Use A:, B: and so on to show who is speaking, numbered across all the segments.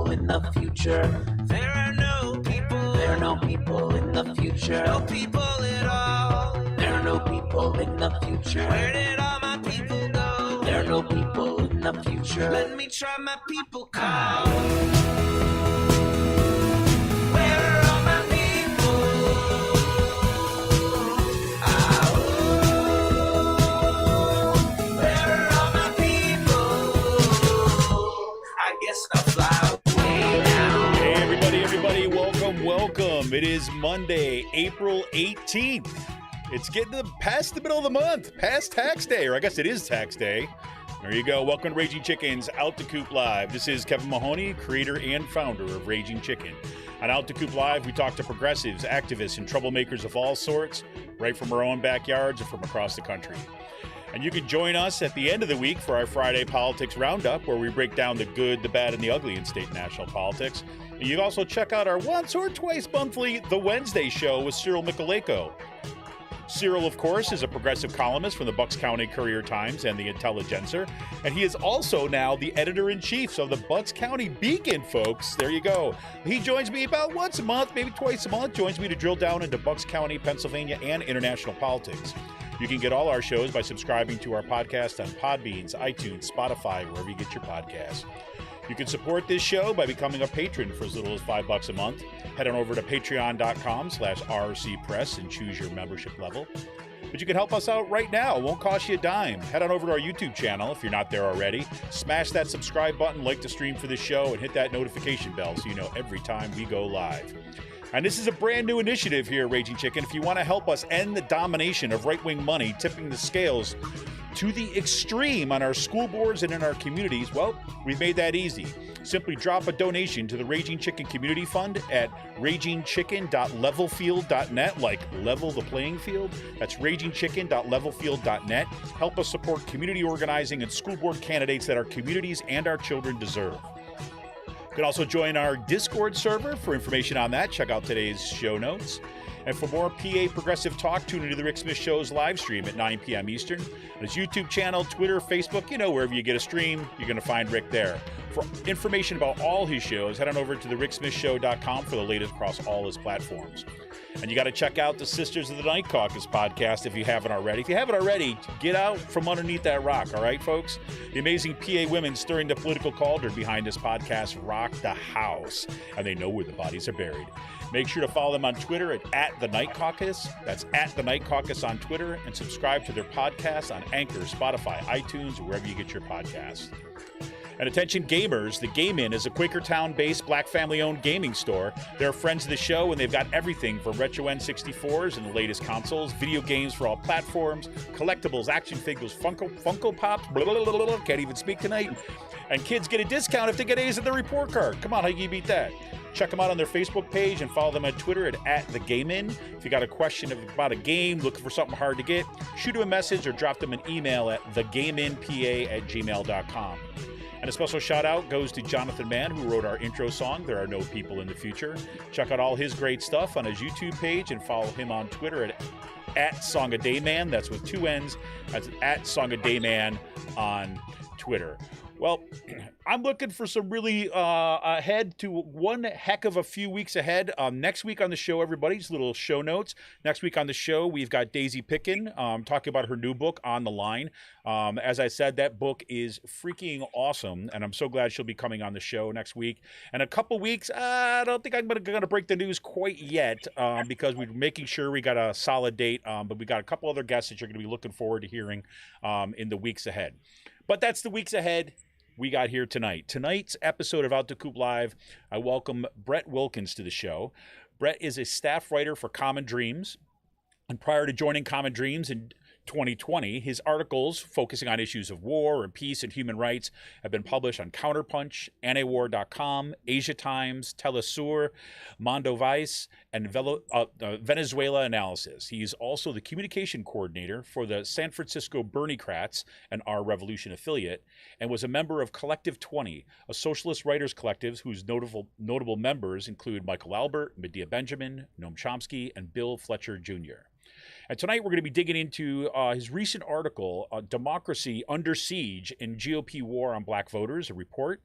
A: people in the future. There are no people. There are no people in the future. No people at all. There are no people in the future. Where did all my people go? There are no people in the future. Let me try my people call. Where are all my people? Where are all my people? I guess I'll fly away now.
B: Hey, everybody, welcome. It is Monday, April 18th. It's getting past the middle of the month, past tax day, or I guess it is tax day. There you go. Welcome to Raging Chicken's Out the Coop Live. This is Kevin Mahoney, creator and founder of Raging Chicken. On Out the Coop Live, we talk to progressives, activists, and troublemakers of all sorts, right from our own backyards and from across the country. And you can join us at the end of the week for our Friday Politics Roundup, where we break down the good, the bad, and the ugly in state and national politics. And you can also check out our once or twice monthly The Wednesday Show with Cyril Michaleko. Cyril, of course, is a progressive columnist from the Bucks County Courier-Times and the Intelligencer, and he is also now the editor-in-chief of the Bucks County Beacon, folks. There you go. He joins me about once a month, maybe twice a month, joins me to drill down into Bucks County, Pennsylvania, and international politics. You can get all our shows by subscribing to our podcast on Podbeans, iTunes, Spotify, wherever you get your podcasts. You can support this show by becoming a patron for as little as $5 a month. Head on over to patreon.com/rcpress and choose your membership level. But you can help us out right now. It won't cost you a dime. Head on over to our YouTube channel if you're not there already. Smash that subscribe button, like the stream for the show, and hit that notification bell so you know every time we go live. And this is a brand new initiative here at Raging Chicken. If you want to help us end the domination of right-wing money tipping the scales to the extreme on our school boards and in our communities, well, we've made that easy. Simply drop a donation to the Raging Chicken Community Fund at ragingchicken.levelfield.net, like level the playing field. That's ragingchicken.levelfield.net. Help us support community organizing and school board candidates that our communities and our children deserve. You can also join our Discord server for information on that. Check out today's show notes. And for more PA Progressive Talk, tune into the Rick Smith Show's live stream at 9 p.m. Eastern. On his YouTube channel, Twitter, Facebook, wherever you get a stream, you're going to find Rick there. For information about all his shows, head on over to thericksmithshow.com for the latest across all his platforms. And you got to check out the Sisters of the Night Caucus podcast if you haven't already. If you haven't already, get out from underneath that rock, all right, folks? The amazing PA women stirring the political cauldron behind this podcast rock the house, and they know where the bodies are buried. Make sure to follow them on Twitter at The Night Caucus. That's at The Night Caucus on Twitter, and subscribe to their podcasts on Anchor, Spotify, iTunes, or wherever you get your podcasts. And attention gamers, the Game Inn is a Quakertown-based black family-owned gaming store. They're friends of the show, and they've got everything from retro N64s and the latest consoles, video games for all platforms, collectibles, action figures, Funko Pops, blah, blah, blah, blah, blah, can't even speak tonight. And kids get a discount if they get A's in their report card. Come on, how you beat that? Check them out on their Facebook page and follow them on Twitter at The Game Inn. If you got a question about a game, looking for something hard to get, shoot them a message or drop them an email at thegameinpa@gmail.com. And a special shout out goes to Jonathan Mann, who wrote our intro song, There Are No People in the Future. Check out all his great stuff on his YouTube page and follow him on Twitter at Song a Day Man. That's with two N's. That's at Song a Day Man on Twitter. Well, I'm looking for some really ahead to one heck of a few weeks ahead. Next week on the show, everybody, just little show notes. Next week on the show, we've got Daisy Pickin talking about her new book, On the Line. As I said, that book is freaking awesome, and I'm so glad she'll be coming on the show next week. In a couple weeks, I don't think I'm going to break the news quite yet because we're making sure we got a solid date, but we got a couple other guests that you're going to be looking forward to hearing in the weeks ahead. But that's the weeks ahead we got here tonight. Tonight's episode of Out the Coop Live, I welcome Brett Wilkins to the show. Brett is a staff writer for Common Dreams, and prior to joining Common Dreams in 2020, his articles focusing on issues of war and peace and human rights have been published on Counterpunch, Antiwar.com, Asia Times, Telesur, Mondo Vice, and Venezuela Analysis. He is also the communication coordinator for the San Francisco Berniecrats, an Our Revolution affiliate, and was a member of Collective 20, a socialist writers collective whose notable members include Michael Albert, Medea Benjamin, Noam Chomsky, and Bill Fletcher Jr. And tonight we're going to be digging into his recent article, Democracy Under Siege in GOP War on Black Voters, a report.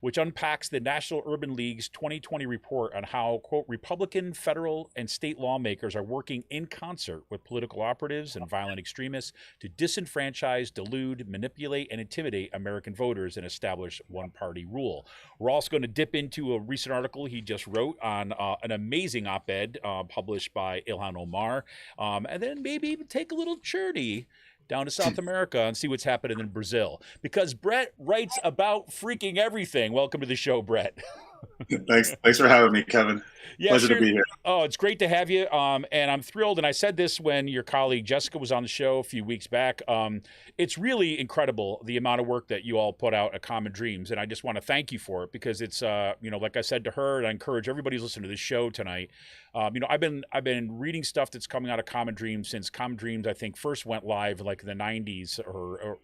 B: which unpacks the National Urban League's 2020 report on how, quote, Republican, federal, and state lawmakers are working in concert with political operatives and violent extremists to disenfranchise, delude, manipulate, and intimidate American voters and establish one-party rule. We're also going to dip into a recent article he just wrote on an amazing op-ed published by Ilhan Omar, and then maybe even take a little journey down to South America and see what's happening in Brazil. Because Brett writes about freaking everything. Welcome to the show, Brett.
C: Thanks for having me, Kevin.
B: Yeah,
C: Pleasure to be here.
B: Oh, it's great to have you. And I'm thrilled. And I said this when your colleague Jessica was on the show a few weeks back. It's really incredible the amount of work that you all put out at Common Dreams. And I just want to thank you for it because it's, like I said to her, and I encourage everybody who's listening to this show tonight. I've been reading stuff that's coming out of Common Dreams since Common Dreams, I think, first went live like in the 90s, or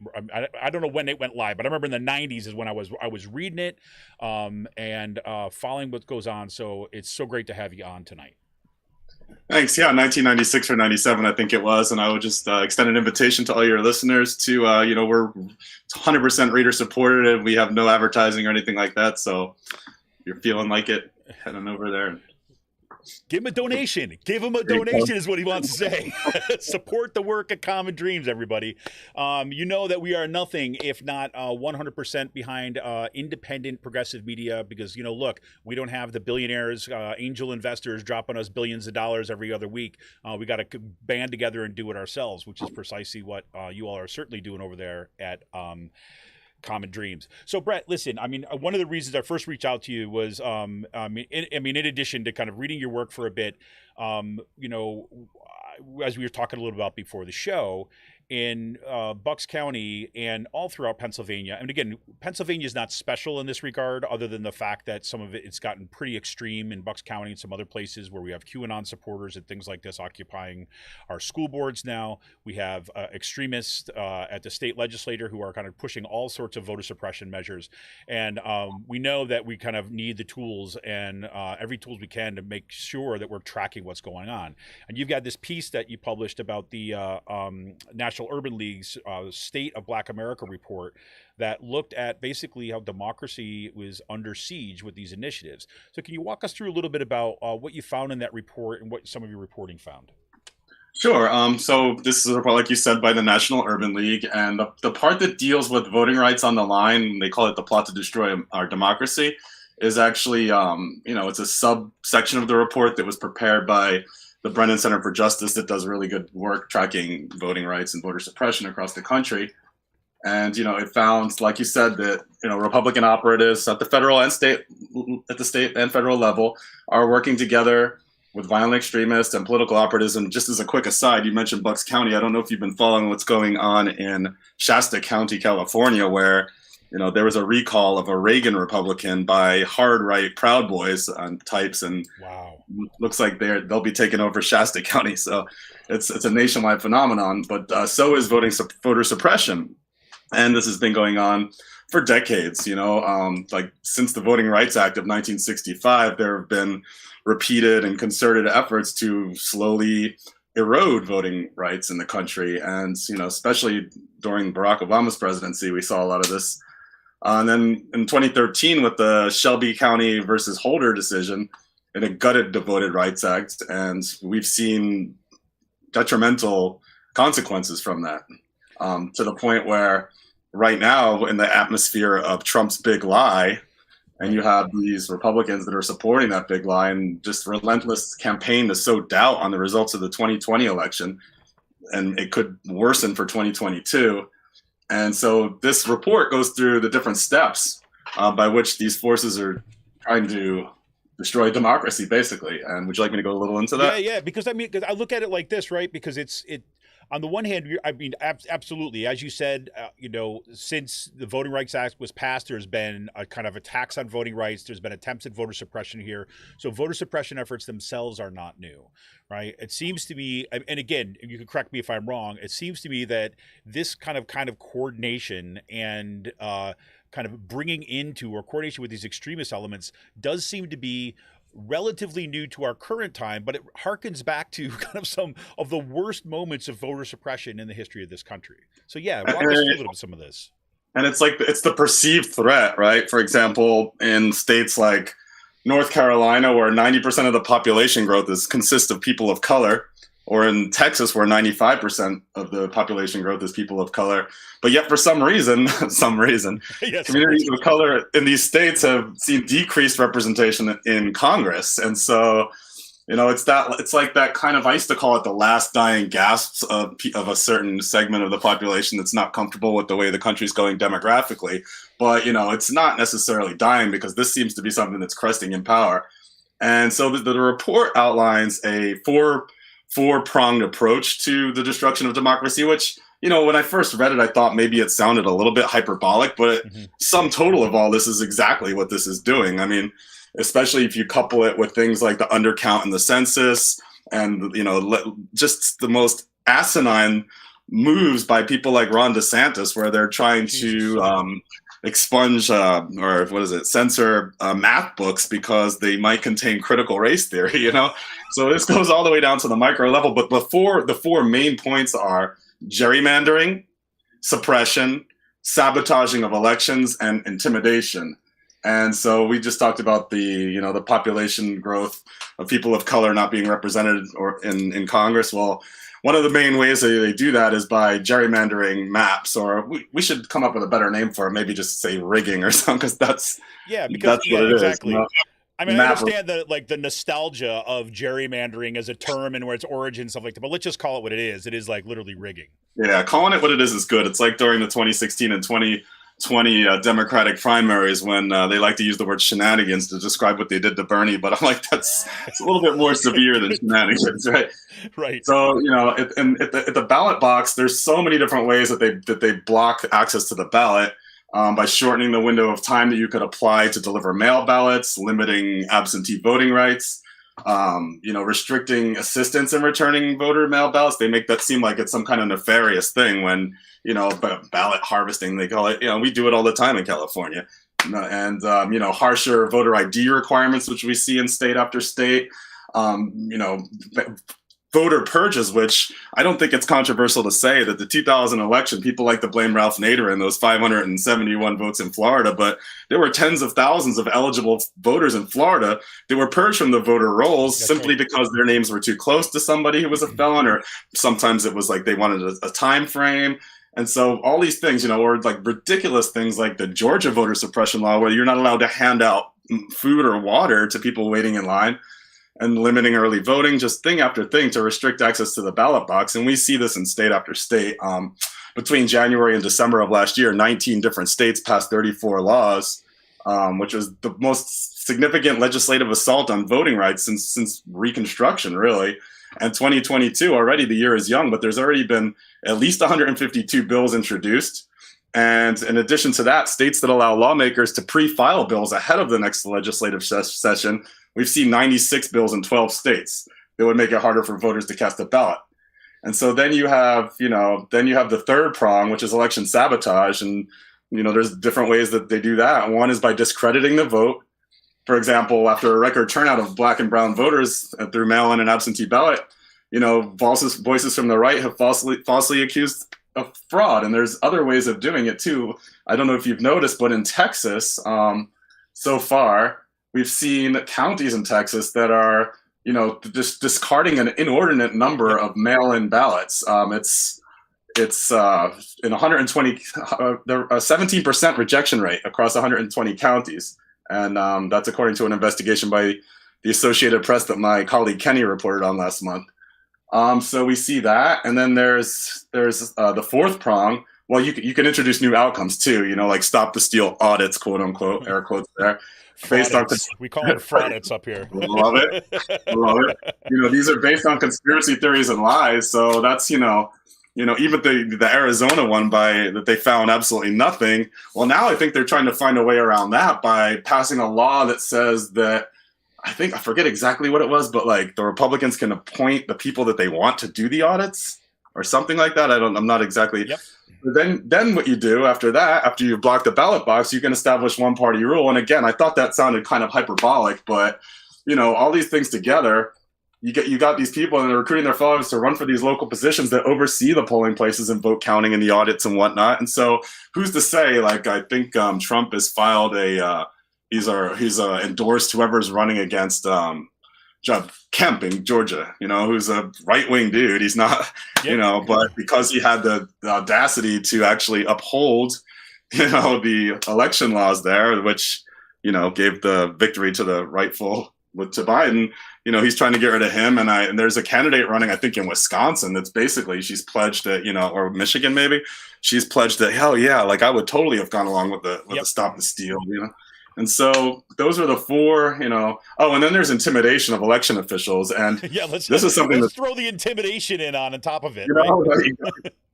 B: I don't know when it went live, but I remember in the 90s is when I was reading it and following what goes on. So it's so great to have you on tonight.
C: Thanks. Yeah, 1996 or 97, I think it was. And I would just extend an invitation to all your listeners to, we're 100% reader supported and we have no advertising or anything like that. So if you're feeling like it, head on over there.
B: Give him a donation. Give him a donation is what he wants to say. Support the work of Common Dreams, everybody. You know that we are nothing if not 100% behind independent progressive media because, look, we don't have the billionaires, angel investors dropping us billions of dollars every other week. We got to band together and do it ourselves, which is precisely what you all are certainly doing over there at Common Dreams. So Brett, listen, one of the reasons I first reached out to you was, in addition to kind of reading your work for a bit, as we were talking a little about before the show, in Bucks County and all throughout Pennsylvania. And again, Pennsylvania is not special in this regard, other than the fact that some of it's gotten pretty extreme in Bucks County and some other places where we have QAnon supporters and things like this occupying our school boards now. We have extremists at the state legislature who are kind of pushing all sorts of voter suppression measures. And we know that we kind of need the tools and every tools we can to make sure that we're tracking what's going on. And you've got this piece that you published about the National Urban League's State of Black America report that looked at basically how democracy was under siege with these initiatives. So can you walk us through a little bit about what you found in that report and what some of your reporting found?
C: Sure. So this is a report, like you said, by the National Urban League. And the part that deals with voting rights on the line, they call it the plot to destroy our democracy, is actually, it's a subsection of the report that was prepared by the Brennan Center for Justice that does really good work tracking voting rights and voter suppression across the country. And, it found, like you said, that, Republican operatives at the state and federal level are working together with violent extremists and political operatives. And just as a quick aside, you mentioned Bucks County. I don't know if you've been following what's going on in Shasta County, California, where there was a recall of a Reagan Republican by hard right Proud Boys types, and
B: wow,
C: looks like they'll be taking over Shasta County. So it's a nationwide phenomenon. But so is voter suppression, and this has been going on for decades. Like since the Voting Rights Act of 1965, there have been repeated and concerted efforts to slowly erode voting rights in the country, and especially during Barack Obama's presidency, we saw a lot of this. And then in 2013, with the Shelby County versus Holder decision, it gutted the Voting Rights Act, and we've seen detrimental consequences from that, to the point where right now, in the atmosphere of Trump's big lie, and you have these Republicans that are supporting that big lie and just relentless campaign to sow doubt on the results of the 2020 election, and it could worsen for 2022. And so this report goes through the different steps by which these forces are trying to destroy democracy, basically. And would you like me to go a little into that?
B: Yeah, because I look at it like this, right? Because it on the one hand, absolutely, as you said, since the Voting Rights Act was passed, there's been a kind of attacks on voting rights. There's been attempts at voter suppression here. So voter suppression efforts themselves are not new, right? It seems to me, and again, you can correct me if I'm wrong, it seems to me that this kind of coordination and kind of bringing into or coordination with these extremist elements does seem to be relatively new to our current time, but it harkens back to kind of some of the worst moments of voter suppression in the history of this country. So yeah, walk us through some of this.
C: And it's like it's the perceived threat, right? For example, in states like North Carolina, where 90% of the population growth consists of people of color, or in Texas, where 95% of the population growth is people of color. But yet, for some reason,
B: Yes.
C: communities of color in these states have seen decreased representation in Congress. And so, it's like that kind of, I used to call it the last dying gasps of a certain segment of the population that's not comfortable with the way the country's going demographically. But, it's not necessarily dying, because this seems to be something that's cresting in power. And so the report outlines a four-pronged approach to the destruction of democracy, which, when I first read it, I thought maybe it sounded a little bit hyperbolic, but sum total of all this is exactly what this is doing. I mean, especially if you couple it with things like the undercount in the census and, just the most asinine moves by people like Ron DeSantis, where they're trying to expunge censor math books because they might contain critical race theory, So this goes all the way down to the micro level. But the four main points are gerrymandering, suppression, sabotaging of elections, and intimidation. And so we just talked about the population growth of people of color not being represented in Congress. Well, one of the main ways they do that is by gerrymandering maps, or we should come up with a better name for it. Maybe just say rigging or something, because that's what it
B: exactly.
C: is.
B: I mean, I understand the nostalgia of gerrymandering as a term and where its origin and stuff like that, but let's just call it what it is. It is like literally rigging.
C: Yeah, calling it what it is good. It's like during the 2016 and 2020 Democratic primaries, when they like to use the word shenanigans to describe what they did to Bernie, but I'm like, it's a little bit more severe than shenanigans, right?
B: Right.
C: So, at the ballot box, there's so many different ways that they block access to the ballot. By shortening the window of time that you could apply to deliver mail ballots, limiting absentee voting rights, restricting assistance in returning voter mail ballots. They make that seem like it's some kind of nefarious thing when, ballot harvesting, they call it. We do it all the time in California. And, harsher voter ID requirements, which we see in state after state. Voter purges, which I don't think it's controversial to say that the 2000 election, people like to blame Ralph Nader and those 571 votes in Florida, but there were tens of thousands of eligible voters in Florida that were purged from the voter rolls simply because their names were too close to somebody who was a felon, or sometimes it was like they wanted a time frame. And so all these things, or like ridiculous things like the Georgia voter suppression law, where you're not allowed to hand out food or water to people waiting in line, and limiting early voting, just thing after thing to restrict access to the ballot box. And we see this in state after state. Between January and December of last year, 19 different states passed 34 laws, which was the most significant legislative assault on voting rights since Reconstruction, really. And 2022, already the year is young, but there's already been at least 152 bills introduced. And in addition to that, states that allow lawmakers to pre-file bills ahead of the next legislative session, we've seen 96 bills in 12 states that would make it harder for voters to cast a ballot. And so then you have the third prong, which is election sabotage. And, there's different ways that they do that. One is by discrediting the vote. For example, after a record turnout of Black and brown voters through mail-in and absentee ballot, voices from the right have falsely accused of fraud. And there's other ways of doing it too. I don't know if you've noticed, but in Texas, so far, we've seen counties in Texas that are, just discarding an inordinate number of mail-in ballots. It's in 120, 17% rejection rate across 120 counties. And that's according to an investigation by the Associated Press that my colleague Kenny reported on last month. So we see that. And then there's the fourth prong. Well, you can introduce new outcomes too, like stop the steal audits, quote unquote, air quotes there. Based on
B: we call it fraudits up here.
C: Love it. These are based on conspiracy theories and lies. So that's, even the Arizona one that they found absolutely nothing. Well, now I think they're trying to find a way around that by passing a law that says that, I forget exactly what it was, but like the Republicans can appoint the people that they want to do the audits or something like that. I'm not exactly.
B: Yep.
C: Then what you do after that, after you've blocked the ballot box, you can establish one party rule. And again, I thought that sounded kind of hyperbolic, but all these things together you got these people and they're recruiting their followers to run for these local positions that oversee the polling places and vote counting and the audits and whatnot. And so who's to say, like, I think Trump has filed he's endorsed whoever's running against John Kemp in Georgia, who's a right-wing dude. He's not, but because he had the audacity to actually uphold, the election laws there, which, gave the victory to the rightful to Biden, he's trying to get rid of him. And there's a candidate running, I think, in Wisconsin that's basically, she's pledged that, or Michigan maybe, she's pledged that, hell yeah, like I would totally have gone along with the stop the steal, And so those are the four, Oh, and then there's intimidation of election officials, and
B: let's throw the intimidation on top of it. Right?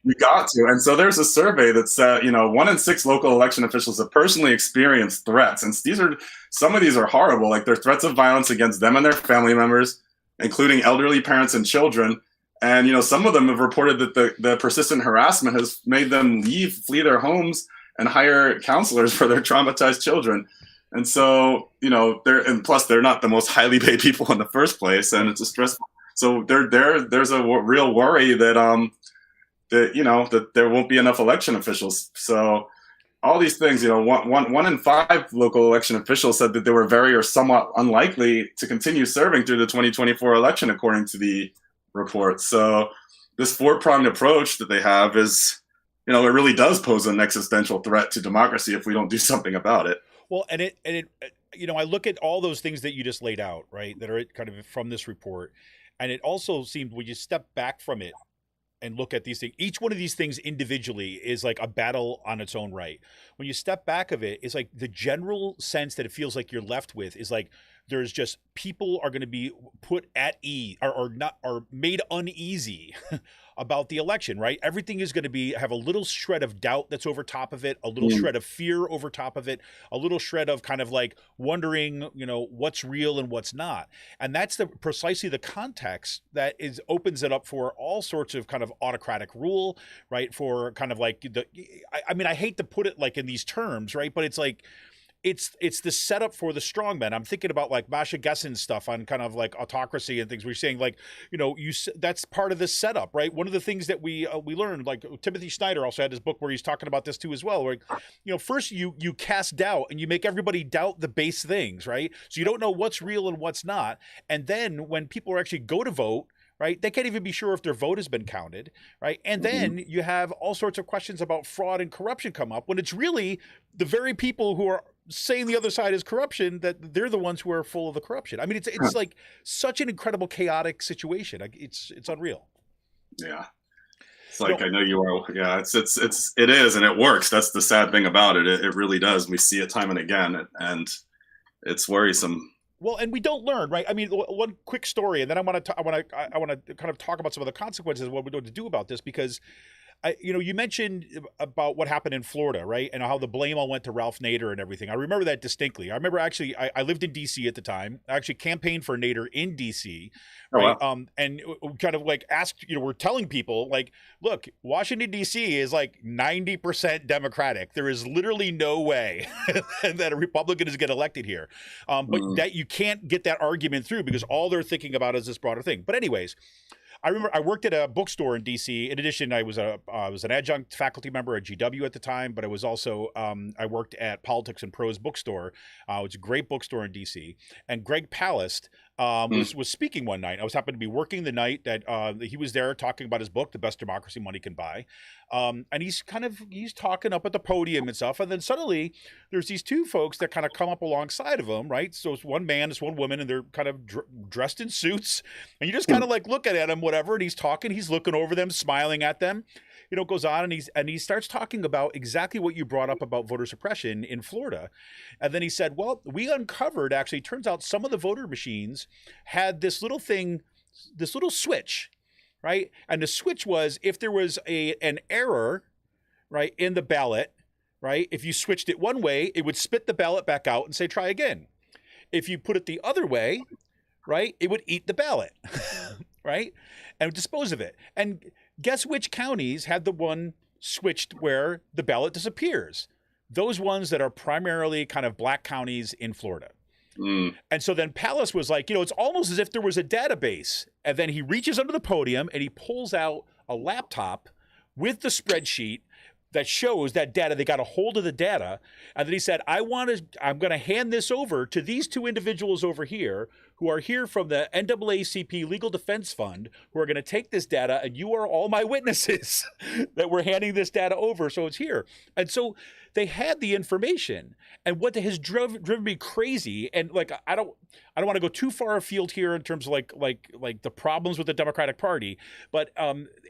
C: You got to. And so there's a survey that said, 1 in 6 local election officials have personally experienced threats, and some of these are horrible. Like, they're threats of violence against them and their family members, including elderly parents and children. And some of them have reported that the persistent harassment has made them flee their homes, and hire counselors for their traumatized children. And so, plus they're not the most highly paid people in the first place, and it's a stressful. So there's a real worry that that there won't be enough election officials. So all these things, 1 in 5 local election officials said that they were very or somewhat unlikely to continue serving through the 2024 election, according to the report. So this 4-pronged approach that they have is, it really does pose an existential threat to democracy if we don't do something about it.
B: Well, and it, I look at all those things that you just laid out, right, that are kind of from this report, and it also seemed when you step back from it and look at these things, each one of these things individually is like a battle on its own right. When you step back of it, it's like the general sense that it feels like you're left with is like there's just people are going to be put at ease or not, or made uneasy about the election, right? Everything is going to have a little shred of doubt that's over top of it, a little shred of fear over top of it, a little shred of kind of like wondering, what's real and what's not. And that's precisely the context that opens it up for all sorts of kind of autocratic rule, right? For kind of like I hate to put it like in these terms, right? But it's like, it's the setup for the strongmen. I'm thinking about like Masha Gessen's stuff on kind of like autocracy and things. We're saying like, that's part of the setup, right? One of the things that we learned, like Timothy Snyder also had his book where he's talking about this too as well. Where, first you cast doubt and you make everybody doubt the base things, right? So you don't know what's real and what's not. And then when people actually go to vote, right, they can't even be sure if their vote has been counted, right? And then you have all sorts of questions about fraud and corruption come up when it's really the very people who are saying the other side is corruption, that they're the ones who are full of the corruption. I mean, it's like such an incredible chaotic situation. It's unreal.
C: Yeah. It's like, I know you are. Yeah, it is, and it works. That's the sad thing about it. It really does. We see it time and again, and it's worrisome.
B: Well, and we don't learn, right? I mean, one quick story, and then I want to kind of talk about some of the consequences of what we're going to do about this, because you mentioned about what happened in Florida, right? And how the blame all went to Ralph Nader and everything. I remember that distinctly. I remember actually, I lived in D.C. at the time. I actually campaigned for Nader in D.C., right? Oh, wow. And kind of like asked, we're telling people like, look, Washington, D.C. is like 90% Democratic. There is literally no way that a Republican is get elected here. But that you can't get that argument through because all they're thinking about is this broader thing. But anyways, I remember I worked at a bookstore in D.C. In addition, I was an adjunct faculty member at GW at the time, but I was also I worked at Politics and Prose bookstore. It's a great bookstore in D.C. And Greg Palast was speaking one night. I was happened to be working the night that he was there talking about his book, The Best Democracy Money Can Buy. And he's talking up at the podium and stuff. And then suddenly there's these two folks that kind of come up alongside of him, right? So it's one man, it's one woman, and they're kind of dressed in suits. And you just kind of like looking at him, whatever, and he's talking, he's looking over them, smiling at them. Goes on and he starts talking about exactly what you brought up about voter suppression in Florida. And then he said, well, we uncovered, actually, turns out some of the voter machines had this little thing, this little switch, right? And the switch was if there was an error, right, in the ballot, right? If you switched it one way, it would spit the ballot back out and say, try again. If you put it the other way, right, it would eat the ballot, right? And dispose of it. And guess which counties had the one switched where the ballot disappears? Those ones that are primarily kind of black counties in Florida. And so then Palace was like, it's almost as if there was a database. And then he reaches under the podium and he pulls out a laptop with the spreadsheet that shows that data. They got a hold of the data. And then he said, I'm going to hand this over to these two individuals over here who are here from the NAACP Legal Defense Fund, who are going to take this data, and you are all my witnesses that we're handing this data over. So it's here. And so they had the information. And what has driven me crazy, and like I don't want to go too far afield here in terms of like the problems with the Democratic Party, but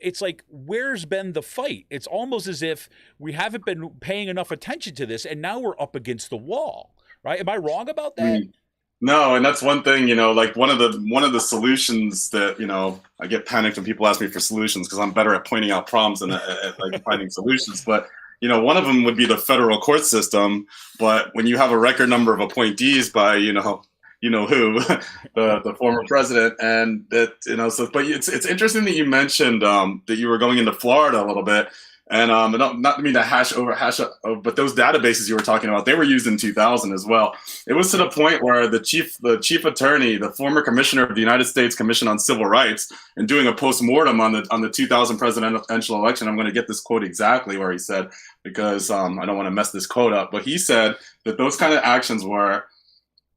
B: it's like, where's been the fight? It's almost as if we haven't been paying enough attention to this, and now we're up against the wall, right? Am I wrong about that?
C: No, and that's one thing, like one of the solutions that, I get panicked when people ask me for solutions because I'm better at pointing out problems than at like finding solutions. But, one of them would be the federal court system. But when you have a record number of appointees by, who, the former president, and that, but it's interesting that you mentioned that you were going into Florida a little bit. And not to mean to hash up, but those databases you were talking about, they were used in 2000 as well. It was to the point where the chief attorney, the former commissioner of the United States Commission on Civil Rights, and doing a postmortem on the 2000 presidential election, I'm going to get this quote exactly where he said, because I don't want to mess this quote up, but he said that those kind of actions were,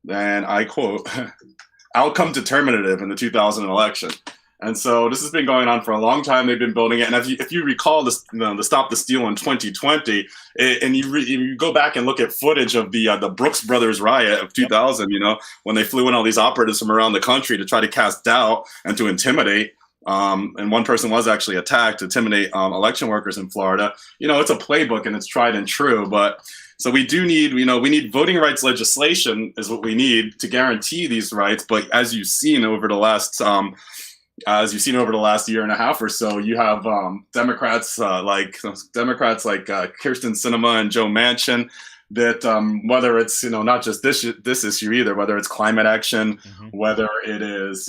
C: and I quote, outcome determinative in the 2000 election. And so this has been going on for a long time. They've been building it. And if you recall this, the Stop the Steal in 2020, and you go back and look at footage of the Brooks Brothers riot of 2000, when they flew in all these operatives from around the country to try to cast doubt and to intimidate. And one person was actually attacked to intimidate election workers in Florida. It's a playbook and it's tried and true. But so we do need, we need voting rights legislation is what we need to guarantee these rights. But as you've seen over the last year and a half or so, you have Democrats like Kirsten Sinema and Joe Manchin that whether it's not just this issue either, whether it's climate action, whether it is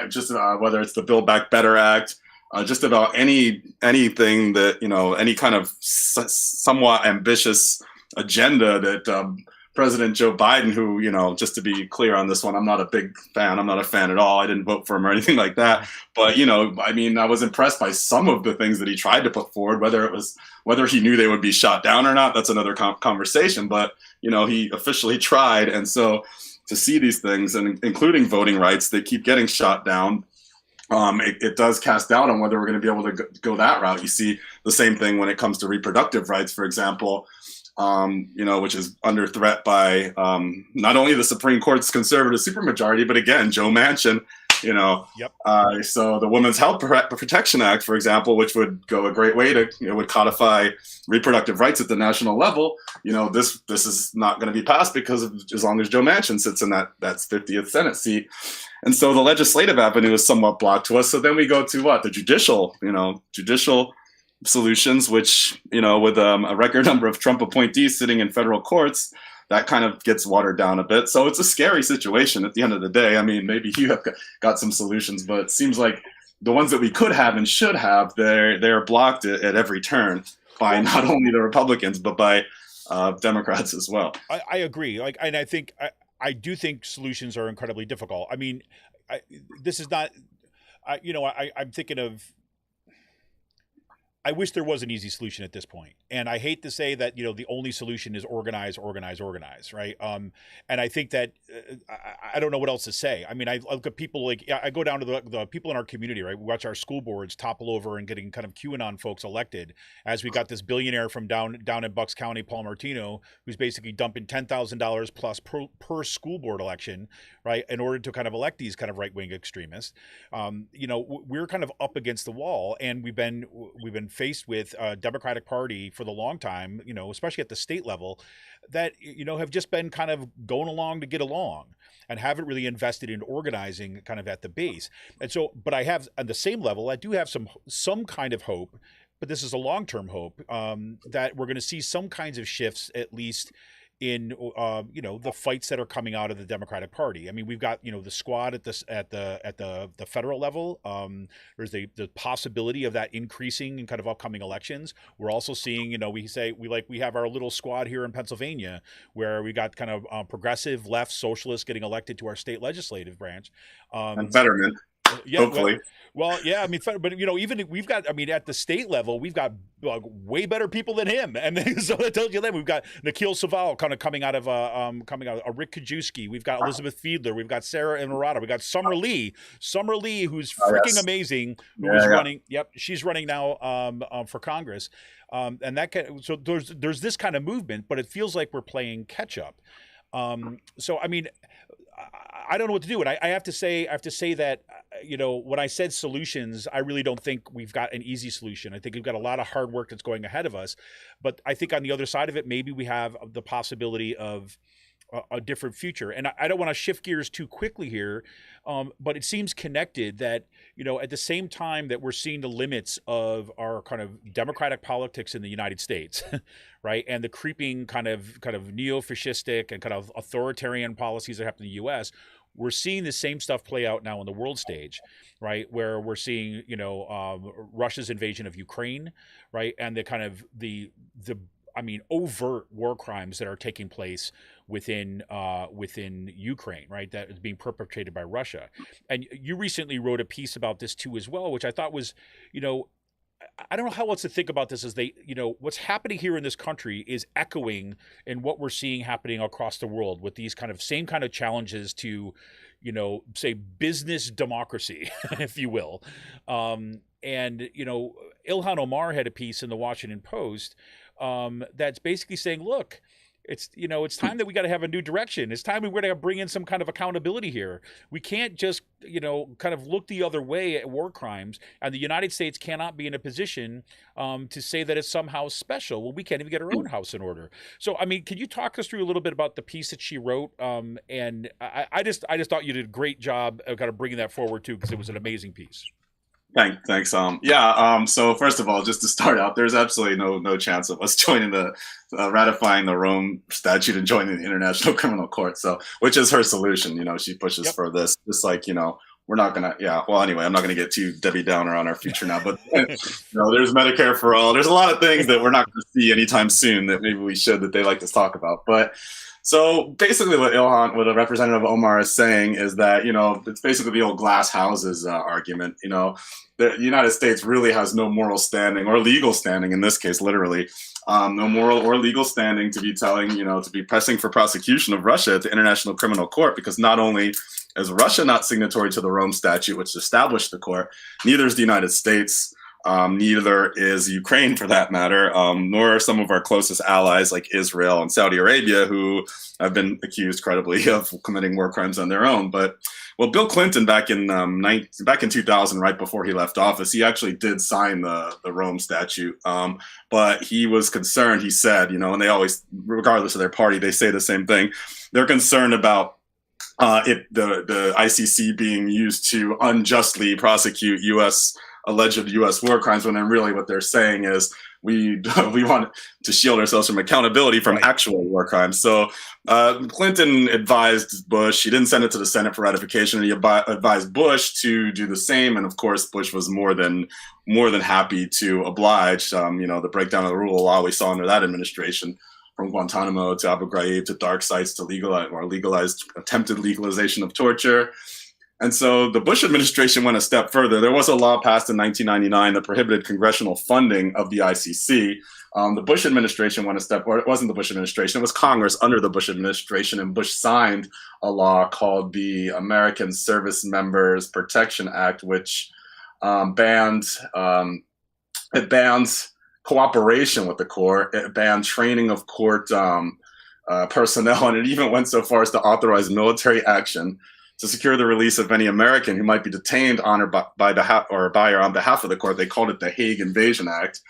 C: just whether it's the Build Back Better Act, just about anything that any kind of somewhat ambitious agenda that President Joe Biden, who, just to be clear on this one, I'm not a big fan. I'm not a fan at all. I didn't vote for him or anything like that. But, I was impressed by some of the things that he tried to put forward, whether he knew they would be shot down or not. That's another conversation. But, he officially tried. And so to see these things, and including voting rights, that keep getting shot down, it does cast doubt on whether we're going to be able to go that route. You see the same thing when it comes to reproductive rights, for example. Which is under threat by not only the Supreme Court's conservative supermajority, but again, Joe Manchin, so the Women's Health Protection Act, for example, which would go a great way to, would codify reproductive rights at the national level. This is not going to be passed because of, as long as Joe Manchin sits in that's 50th Senate seat. And so the legislative avenue is somewhat blocked to us. So then we go to the judicial solutions, which, with a record number of Trump appointees sitting in federal courts, that kind of gets watered down a bit. So it's a scary situation at the end of the day. I mean, maybe you have got some solutions, but it seems like the ones that we could have and should have, they're blocked at every turn by not only the Republicans, but by Democrats as well.
B: I agree. And I think, I do think solutions are incredibly difficult. I mean, this is not, I'm thinking of, I wish there was an easy solution at this point. And I hate to say that, the only solution is organize, right? And I think that I don't know what else to say. I mean, I look at people I go down to the people in our community, right? We watch our school boards topple over and getting kind of QAnon folks elected as we got this billionaire from down in Bucks County, Paul Martino, who's basically dumping $10,000 plus per school board election, right? In order to kind of elect these kind of right-wing extremists. We're kind of up against the wall, and we've been faced with a Democratic Party for the long time, especially at the state level, that, have just been kind of going along to get along and haven't really invested in organizing kind of at the base. And so, but I have, on the same level, I do have some kind of hope, but this is a long-term hope, that we're going to see some kinds of shifts, at least in the fights that are coming out of the Democratic Party. I mean, we've got the squad at the federal level. There's the possibility of that increasing in kind of upcoming elections. We're also seeing we have our little squad here in Pennsylvania where we got kind of progressive left socialists getting elected to our state legislative branch.
C: And Fetterman.
B: Yeah,
C: Hopefully.
B: well, yeah. I mean, but even we've got. I mean, at the state level, we've got way better people than him, and so that tells you that we've got Nikhil Saval kind of coming out of Rick Kajewski. We've got Elizabeth Fiedler. We've got Sarah Emirata. We've got Summer Lee, who's freaking amazing. Who's running? Yep, she's running now for Congress, and so there's this kind of movement, but it feels like we're playing catch up. So I mean, I don't know what to do. And I have to say that, when I said solutions, I really don't think we've got an easy solution. I think we've got a lot of hard work that's going ahead of us. But I think on the other side of it, maybe we have the possibility of a different future. And I don't want to shift gears too quickly here, but it seems connected that, at the same time that we're seeing the limits of our kind of democratic politics in the United States, right, and the creeping kind of neo-fascistic and kind of authoritarian policies that happen in the U.S., we're seeing the same stuff play out now on the world stage, right, where we're seeing, Russia's invasion of Ukraine, right, and the kind of the overt war crimes that are taking place within Ukraine, right? That is being perpetrated by Russia. And you recently wrote a piece about this too as well, which I thought was, I don't know how else to think about this as what's happening here in this country is echoing in what we're seeing happening across the world with these same kind of challenges to, say business democracy, if you will. And, Ilhan Omar had a piece in the Washington Post that's basically saying, look, it's time that we got to have a new direction. It's time we got to bring in some kind of accountability here. We can't just, kind of look the other way at war crimes, and the United States cannot be in a position to say that it's somehow special. Well, we can't even get our own house in order. So, I mean, can you talk us through a little bit about the piece that she wrote? And I just thought you did a great job of kind of bringing that forward too, because it was an amazing piece.
C: Thanks. So first of all, just to start out, there's absolutely no chance of us joining ratifying the Rome Statute and joining the International Criminal Court. So, which is her solution. She pushes for this. Just like, we're not gonna. Yeah. Well, anyway, I'm not gonna get too Debbie Downer on our future now. But there's Medicare for all. There's a lot of things that we're not going to see anytime soon that maybe we should, that they like to talk about. But so basically, what a Representative Omar is saying is that it's basically the old glass houses argument. The United States really has no moral standing or legal standing in this case, literally, no moral or legal standing to be to be pressing for prosecution of Russia at the International Criminal Court, because not only is Russia not signatory to the Rome Statute, which established the court, neither is the United States. Neither is Ukraine, for that matter, nor are some of our closest allies like Israel and Saudi Arabia, who have been accused credibly of committing war crimes on their own. But Bill Clinton back in 2000, right before he left office, he actually did sign the Rome Statute. But he was concerned. He said, and they always, regardless of their party, they say the same thing. They're concerned about the ICC being used to unjustly prosecute alleged U.S. war crimes, when then really what they're saying is we want to shield ourselves from accountability from actual war crimes. So Clinton advised Bush. He didn't send it to the Senate for ratification. He advised Bush to do the same, and of course Bush was more than happy to oblige. The breakdown of the rule of law we saw under that administration, from Guantanamo to Abu Ghraib to dark sites to legalized attempted legalization of torture. And so the Bush administration went a step further. There was a law passed in 1999 that prohibited congressional funding of the ICC. The Bush administration went a step, or it wasn't the Bush administration, it was Congress under the Bush administration, and Bush signed a law called the American Service Members Protection Act, which bans cooperation with the court. It banned training of court personnel, and it even went so far as to authorize military action to secure the release of any American who might be detained on or by or on behalf of the court. They called it the Hague Invasion Act.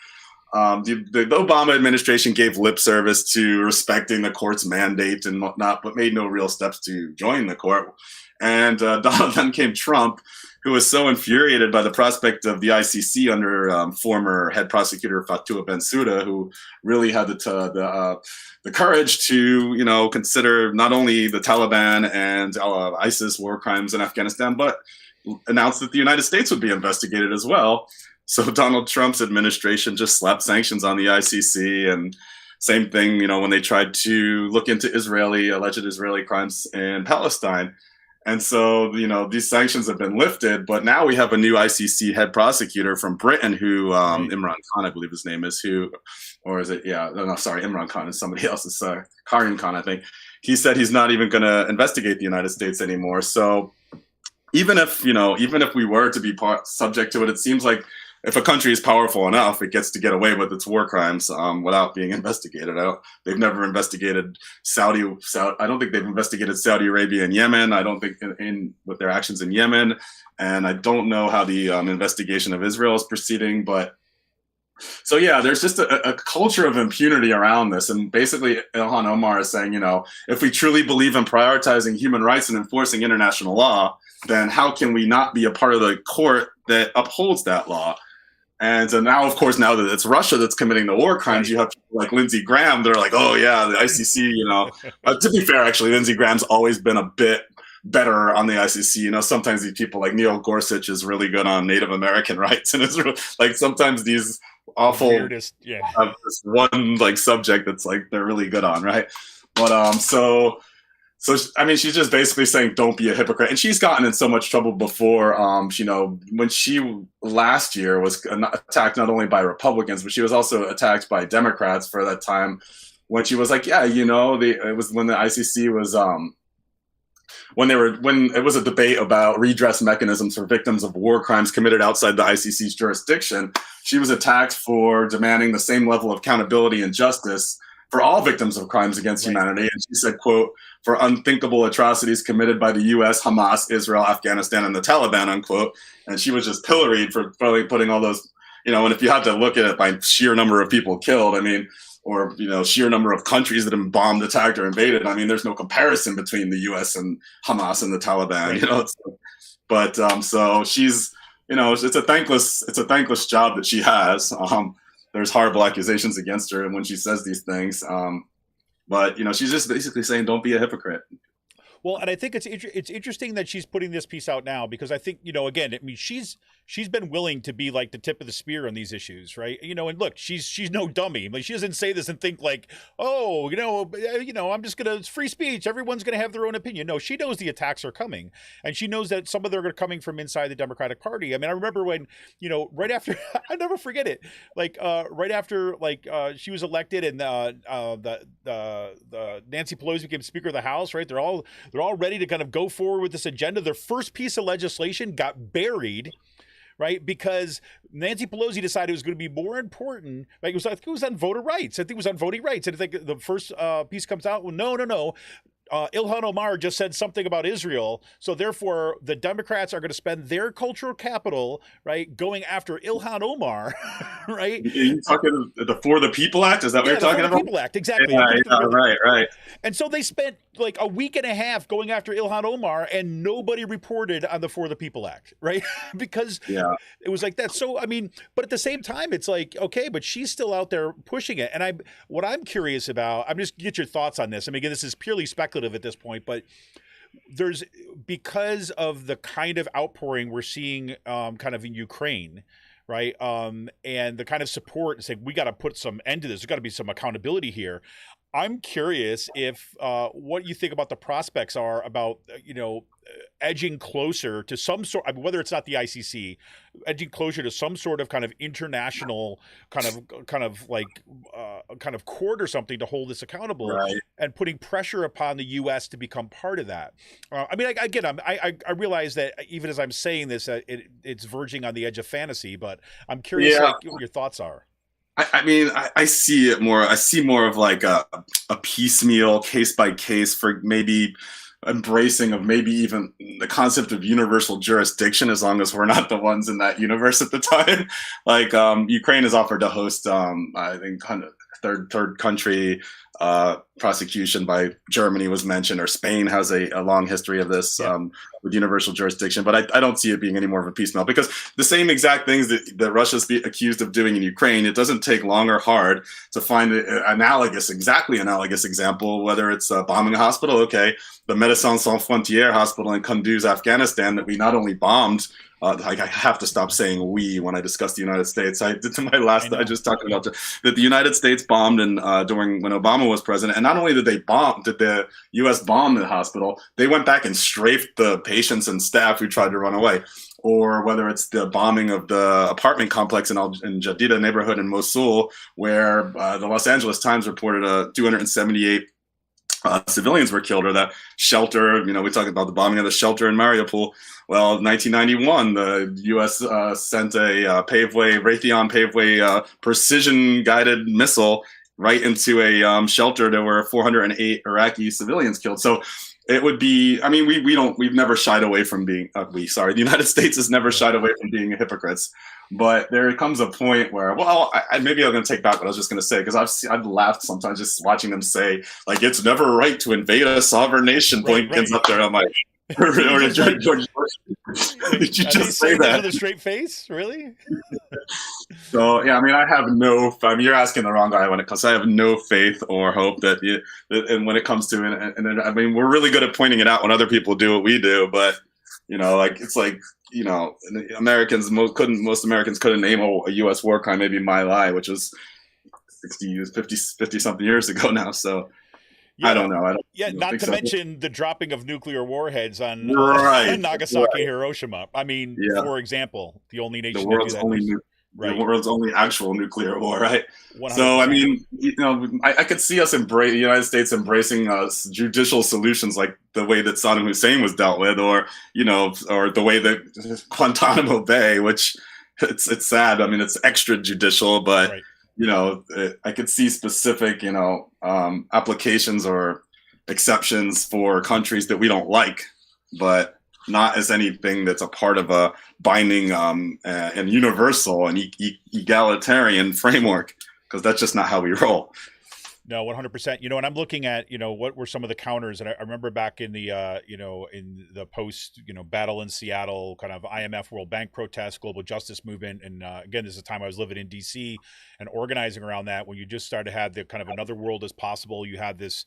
C: The Obama administration gave lip service to respecting the court's mandate and whatnot, but made no real steps to join the court. And then came Trump, who was so infuriated by the prospect of the ICC under former head prosecutor Fatou Bensouda, who really had the courage to, consider not only the Taliban and ISIS war crimes in Afghanistan, but announced that the United States would be investigated as well. So Donald Trump's administration just slapped sanctions on the ICC, and same thing, when they tried to look into alleged Israeli crimes in Palestine. And so, these sanctions have been lifted, but now we have a new ICC head prosecutor from Britain who, Imran Khan, I believe his name is, Imran Khan is somebody else's, Karim Khan, I think. He said he's not even going to investigate the United States anymore. So even if we were to be subject to it, it seems like if a country is powerful enough, it gets to get away with its war crimes without being investigated. They've never investigated Saudi. I don't think they've investigated Saudi Arabia and Yemen. I don't think with their actions in Yemen, and I don't know how the investigation of Israel is proceeding. But so yeah, there's just a culture of impunity around this, and basically Ilhan Omar is saying, if we truly believe in prioritizing human rights and enforcing international law, then how can we not be a part of the court that upholds that law? And so now, of course, now that it's Russia that's committing the war crimes, you have people like Lindsey Graham. They're like, oh, yeah, the ICC, to be fair, actually, Lindsey Graham's always been a bit better on the ICC. Sometimes these people like Neil Gorsuch is really good on Native American rights. And it's like sometimes these awful have this one subject that's like they're really good on. Right. But So, I mean, she's just basically saying, don't be a hypocrite. And she's gotten in so much trouble before, when she last year was attacked not only by Republicans, but she was also attacked by Democrats for that time when she was like, yeah, it was when the ICC was, when it was a debate about redress mechanisms for victims of war crimes committed outside the ICC's jurisdiction. She was attacked for demanding the same level of accountability and justice for all victims of crimes against humanity. And she said, quote, for unthinkable atrocities committed by the U.S., Hamas, Israel, Afghanistan, and the Taliban, unquote. And she was just pilloried for probably putting all those, and if you had to look at it by sheer number of people killed, or, sheer number of countries that have been bombed, attacked, or invaded, there's no comparison between the U.S. and Hamas and the Taliban, So she's, it's a thankless job that she has. There's horrible accusations against her, and when she says these things, but she's just basically saying, "Don't be a hypocrite."
B: Well, and I think it's interesting that she's putting this piece out now because I think again, she's been willing to be like the tip of the spear on these issues, right? And look, she's no dummy. Like she doesn't say this and think like, oh, I'm just gonna it's free speech. Everyone's gonna have their own opinion. No, she knows the attacks are coming, and she knows that some of them are coming from inside the Democratic Party. I remember when right after I never forget it, like right after she was elected and the Nancy Pelosi became Speaker of the House, right? They're all ready to kind of go forward with this agenda. Their first piece of legislation got buried, right? Because Nancy Pelosi decided it was going to be more important. Like I think it was on voter rights. I think it was on voting rights. And I think the first piece comes out. Well, no. Ilhan Omar just said something about Israel. So therefore, the Democrats are going to spend their cultural capital, right, going after Ilhan Omar, right?
C: You're talking the For the People Act? Is that what you're talking about?
B: The For the People Act, exactly.
C: Right.
B: And so they spent like a week and a half going after Ilhan Omar, and nobody reported on the For the People Act, right? Because it was like that. So, but at the same time, it's like, okay, but she's still out there pushing it. And what I'm curious about, I'm just get your thoughts on this. Again, this is purely speculative at this point, but because of the kind of outpouring we're seeing kind of in Ukraine, right? And the kind of support saying we got to put some end to this. There's got to be some accountability here. I'm curious if what you think about the prospects are about, edging closer to some sort, whether it's not the ICC, edging closer to some sort of kind of international kind of court or something to hold this accountable,
C: right,
B: and putting pressure upon the U.S. to become part of that. I realize that even as I'm saying this, it's verging on the edge of fantasy, but I'm curious what your thoughts are.
C: I see it more. I see more of like a piecemeal, case by case for maybe embracing of maybe even the concept of universal jurisdiction, as long as we're not the ones in that universe at the time. Like Ukraine is offered to host, I think, third country prosecution by Germany was mentioned, or Spain has a long history of this with universal jurisdiction. But I don't see it being any more of a piecemeal, because the same exact things that Russia's accused of doing in Ukraine, it doesn't take long or hard to find an exactly analogous example, whether it's bombing a hospital. Okay, the Médecins Sans Frontières hospital in Kunduz, Afghanistan, that we not only bombed, I have to stop saying we when I discuss the United States. I did to my last. I just talked about that the United States bombed during when Obama was president, and not only did the U.S. bomb the hospital, they went back and strafed the patients and staff who tried to run away. Or whether it's the bombing of the apartment complex in Jadida neighborhood in Mosul, where the Los Angeles Times reported 278 civilians were killed, or that shelter. We talked about the bombing of the shelter in Mariupol. Well, 1991, the U.S. sent a Raytheon paveway precision-guided missile right into a shelter. There were 408 Iraqi civilians killed. So it would be. I mean, we've never shied away from being. The United States has never shied away from being hypocrites. But there comes a point where, maybe I'm going to take back what I was just going to say, because I've laughed sometimes just watching them say, like, it's never right to invade a sovereign nation. Wilkins up there, I'm like, did you just say that
B: with a straight face? Really?
C: So yeah, I mean, you're asking the wrong guy when it comes. I have no faith or hope and when it comes to it, and I mean, we're really good at pointing it out when other people do what we do, but most Americans couldn't name a U.S. war crime, maybe My Lai, which was 50 something years ago now. So I don't know.
B: Not to mention the dropping of nuclear warheads on Nagasaki and Hiroshima. I mean, for example, the only nation
C: the world's only actual nuclear war, right? 100%. So, I mean, I could see the United States embracing judicial solutions like the way that Saddam Hussein was dealt with, or the way that Guantanamo Bay, which it's sad. I mean, it's extrajudicial, but I could see specific, applications or exceptions for countries that we don't like, but not as anything that's a part of a binding and universal and egalitarian framework, because that's just not how we roll.
B: No, 100%. And I'm looking at, what were some of the counters, and I remember back in the, in the post, battle in Seattle, kind of IMF World Bank protests, global justice movement, and again, this is the time I was living in D.C. and organizing around that. When you just started to have the kind of another world as possible, you had this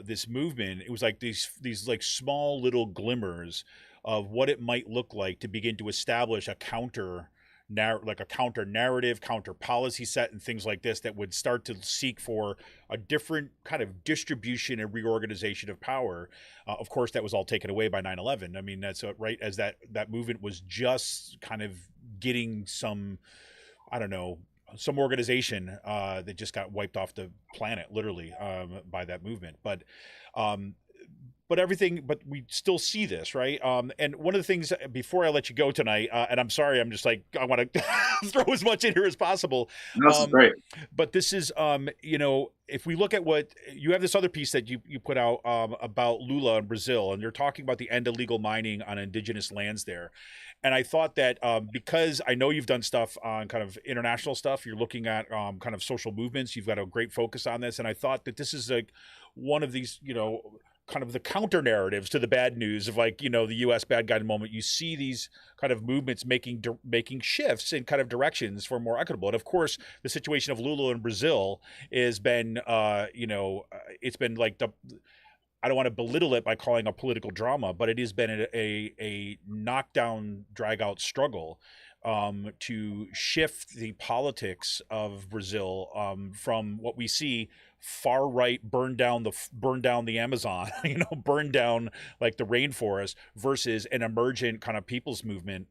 B: this movement. It was like these like small little glimmers of what it might look like to begin to establish a counter narrative, counter policy set, and things like this that would start to seek for a different kind of distribution and reorganization of power. Of course, that was all taken away by 9/11. I mean, that's right as that movement was just kind of getting some, some organization that just got wiped off the planet, literally, by that movement. But we still see this, right? And one of the things, before I let you go tonight, and I'm sorry, I'm just like, I want to throw as much in here as possible.
C: That's great.
B: But this is, if we look at what you have, this other piece that you put out about Lula in Brazil, and you're talking about the end of legal mining on indigenous lands there. And I thought that because I know you've done stuff on kind of international stuff, you're looking at kind of social movements, you've got a great focus on this. And I thought that this is like one of these, kind of the counter narratives to the bad news of like, the U.S. bad guy moment. You see these kind of movements making shifts in kind of directions for more equitable. And of course, the situation of Lula in Brazil has been, it's been like I don't want to belittle it by calling a political drama, but it has been a knockdown, drag out struggle to shift the politics of Brazil from what we see far right, burn down the Amazon, burn down like the rainforest, versus an emergent kind of people's movement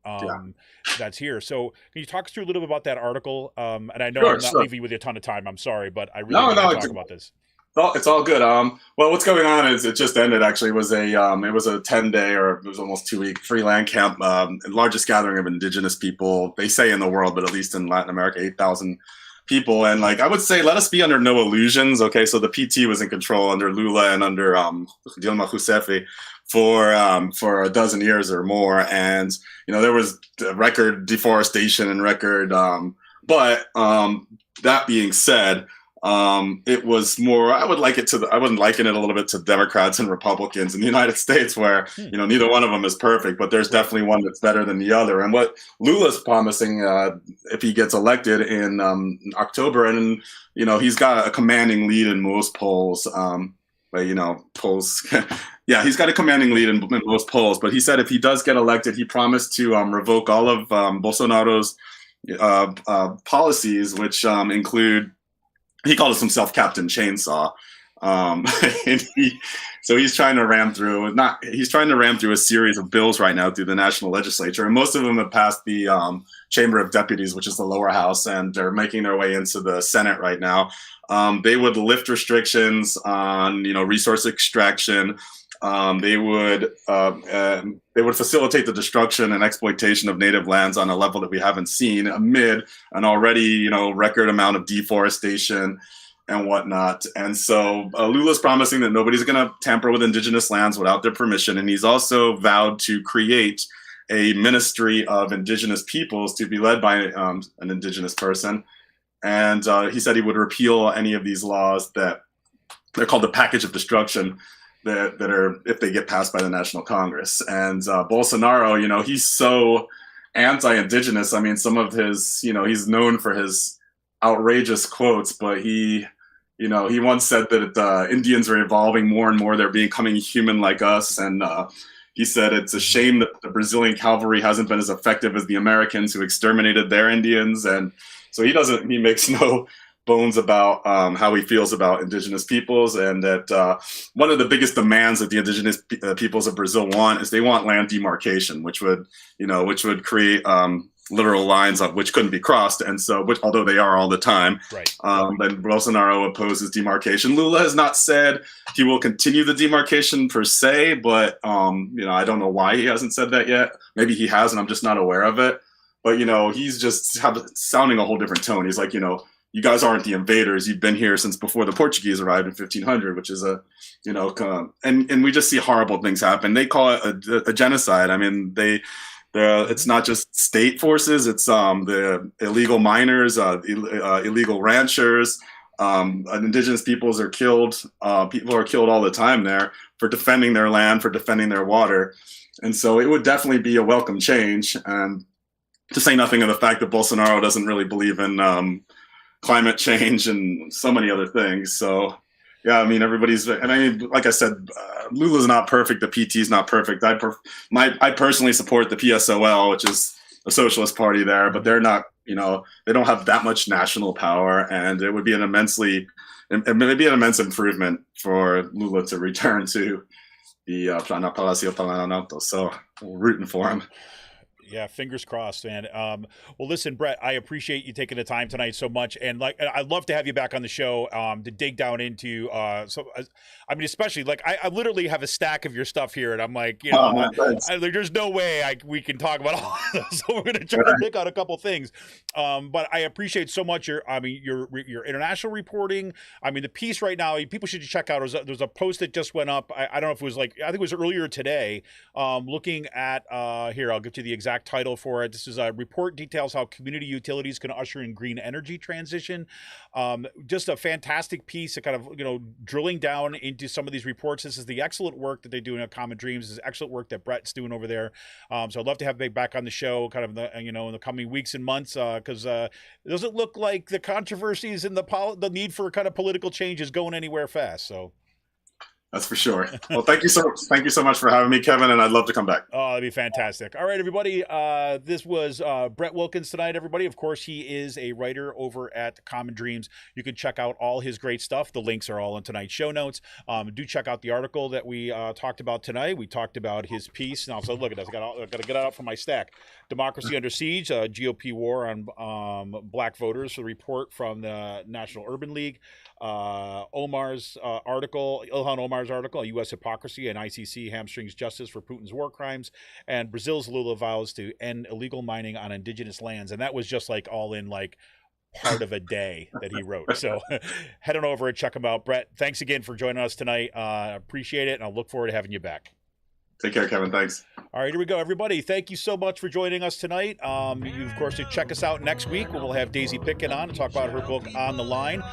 B: that's here. So can you talk us through a little bit about that article? And I know I'm not leaving you with a ton of time. I'm sorry, but I really want to talk about this.
C: It's all good. Well, what's going on is it just ended. Actually, it was a 10-day, or it was almost 2-week free land camp, largest gathering of indigenous people, they say, in the world, but at least in Latin America, 8,000 people. And like I would say, let us be under no illusions. Okay, so the PT was in control under Lula and under Dilma Rousseff for a dozen years or more, and there was record deforestation and record. But that being said, It was more, I wouldn't liken it a little bit to Democrats and Republicans in the United States, where, neither one of them is perfect, but there's definitely one that's better than the other. And what Lula's promising, if he gets elected in October, and, he's got a commanding lead in most polls, polls, yeah, he's got a commanding lead in most polls, but he said if he does get elected, he promised to revoke all of Bolsonaro's policies, which include, he calls himself Captain Chainsaw. And so he's trying to ram through a series of bills right now through the national legislature, and most of them have passed the Chamber of Deputies, which is the lower house, and they're making their way into the Senate right now. They would lift restrictions on, resource extraction. They would facilitate the destruction and exploitation of native lands on a level that we haven't seen amid an already, record amount of deforestation and whatnot. And so Lula's promising that nobody's going to tamper with indigenous lands without their permission. And he's also vowed to create a ministry of indigenous peoples to be led by an indigenous person. And he said he would repeal any of these laws that they're called the package of destruction that are, if they get passed by the National Congress. And Bolsonaro, he's so anti-indigenous. I mean, some of his, he's known for his outrageous quotes, but he once said that Indians are evolving more and more. They're becoming human like us. And he said it's a shame that the Brazilian cavalry hasn't been as effective as the Americans who exterminated their Indians. And so he makes no bones about how he feels about indigenous peoples, and that one of the biggest demands that the indigenous peoples of Brazil want is they want land demarcation, which would create literal lines which couldn't be crossed, and so although they are all the time.
B: Right.
C: Then Bolsonaro opposes demarcation. Lula has not said he will continue the demarcation per se, but I don't know why he hasn't said that yet. Maybe he has, and I'm just not aware of it. But he's just sounding a whole different tone. He's like, you guys aren't the invaders. You've been here since before the Portuguese arrived in 1500, which is and we just see horrible things happen. They call it a genocide. I mean, it's not just state forces. It's the illegal miners, illegal ranchers, indigenous peoples are killed. People are killed all the time there for defending their land, for defending their water. And so it would definitely be a welcome change. And to say nothing of the fact that Bolsonaro doesn't really believe in climate change and so many other things. So, yeah, I mean, like I said, Lula's not perfect. The PT is not perfect. I personally support the PSOL, which is a socialist party there, but they're not, they don't have that much national power, and it would be an immense improvement for Lula to return to the Plana Palacio Planalto. So we're rooting for him.
B: Yeah, fingers crossed, man. Well, listen, Brett, I appreciate you taking the time tonight so much, and I'd love to have you back on the show to dig down into. Especially I literally have a stack of your stuff here, and I'm like, there's no way we can talk about all of those, so we're gonna try to pick out a couple things. But I appreciate so much your international reporting. I mean, the piece right now, people should check out. There's a post that just went up. I don't know if it was I think it was earlier today. Looking at here, I'll get you the exact title for it. This is a report details how community utilities can usher in green energy transition. Just a fantastic piece of kind of, drilling down into some of these reports. This is the excellent work that they do in Common Dreams. This is excellent work that Brett's doing over there. So I'd love to have Big back on the show kind of in the coming weeks and months, because it doesn't look like the controversies and the need for kind of political change is going anywhere fast. So
C: that's for sure. Well, thank you so much for having me, Kevin, and I'd love to come back.
B: Oh, that'd be fantastic. All right, everybody. This was Brett Wilkins tonight, everybody. Of course, he is a writer over at Common Dreams. You can check out all his great stuff. The links are all in tonight's show notes. Do check out the article that we talked about tonight. We talked about his piece. Now, so look at this. I got to get it out from my stack. Democracy Under Siege, GOP War on Black Voters. The report from the National Urban League. Ilhan Omar's article, U.S. Hypocrisy and ICC Hamstrings Justice for Putin's War Crimes, and Brazil's Lula vows to end illegal mining on indigenous lands. And that was just all in part of a day that he wrote. So head on over and check him out. Brett, thanks again for joining us tonight. Appreciate it, and I'll look forward to having you back.
C: Take care, Kevin. Thanks.
B: All right, here we go, everybody. Thank you so much for joining us tonight. You, of course, should check us out next week when we'll have Daisy Pitkin on to talk about her book On the Line.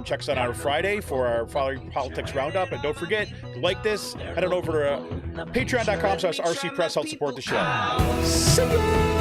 B: Check us out on Friday for our Politics Roundup. And don't forget, if you like this, head on over to patreon.com/RCPress. Help support the show. See ya!